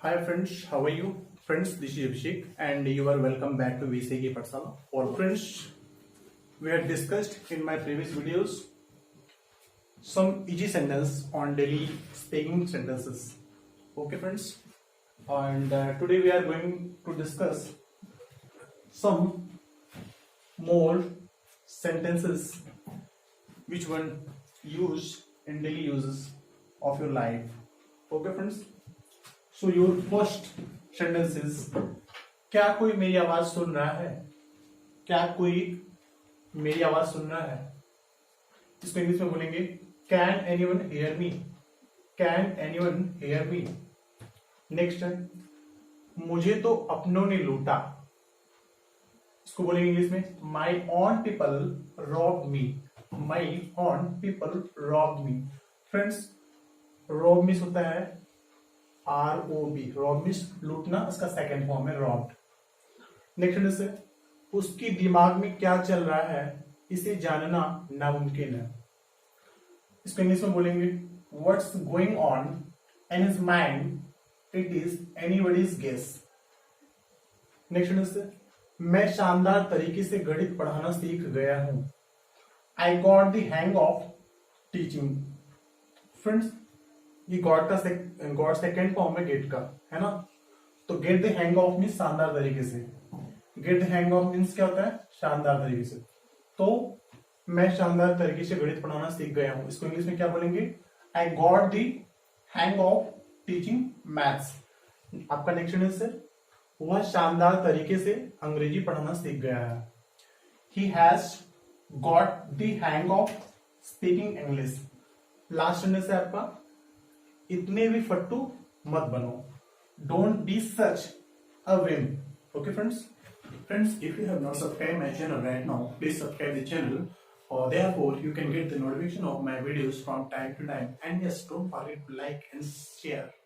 Hi friends, how are you? Friends, this is Abhishek and you are welcome back to VCK Patsala. Or friends, we had discussed in my previous videos some easy sentence on daily speaking sentences. Okay friends, and today we are going to discuss some more sentences which one use in daily uses of your life. Okay friends, so your first sentence is क्या कोई मेरी आवाज सुन रहा है? क्या कोई मेरी आवाज सुन रहा है? इसको इंग्लिश में बोलेंगे can anyone hear me? Can anyone hear me? Next है मुझे तो अपनों ने लूटा. इसको बोलेंगे इंग्लिश में my own people rob me. My own people rob me. Friends, rob means होता है ROB. रॉब मिस लूटना, इसका सेकेंड फॉर्म है रॉब्ड. नेक्स्ट है उसकी दिमाग में क्या चल रहा है इसे जानना नामुमकिन है. इसको इंग्लिश में बोलेंगे what's going on in his mind it is anybody's guess. Next है मैं शानदार तरीके से गणित पढ़ाना सीख गया हूं. I got the hang of teaching. Friends, ये गॉट का गॉट सेकेंड फॉर्म है गेट का, है ना. तो get the hang of means शानदार तरीके से. Get the hang of means क्या होता है? शानदार तरीके से. तो मैं शानदार तरीके से गणित पढ़ाना सीख गया हूं. इसको इंग्लिश में क्या बोलेंगे? I got the hang of teaching maths. आपका नेक्स्ट सेंटेंस है वह शानदार तरीके से अंग्रेजी पढ़ाना सीख गया है. He has got the hang of speaking English. Last sentence है आपका इतने भी फट्टू मत बनो. Don't be such a Vim. Okay friends, if you have not subscribed my channel right now, please subscribe the channel, or therefore you can get the notification of my videos from time to time. And yes, don't forget to like and share.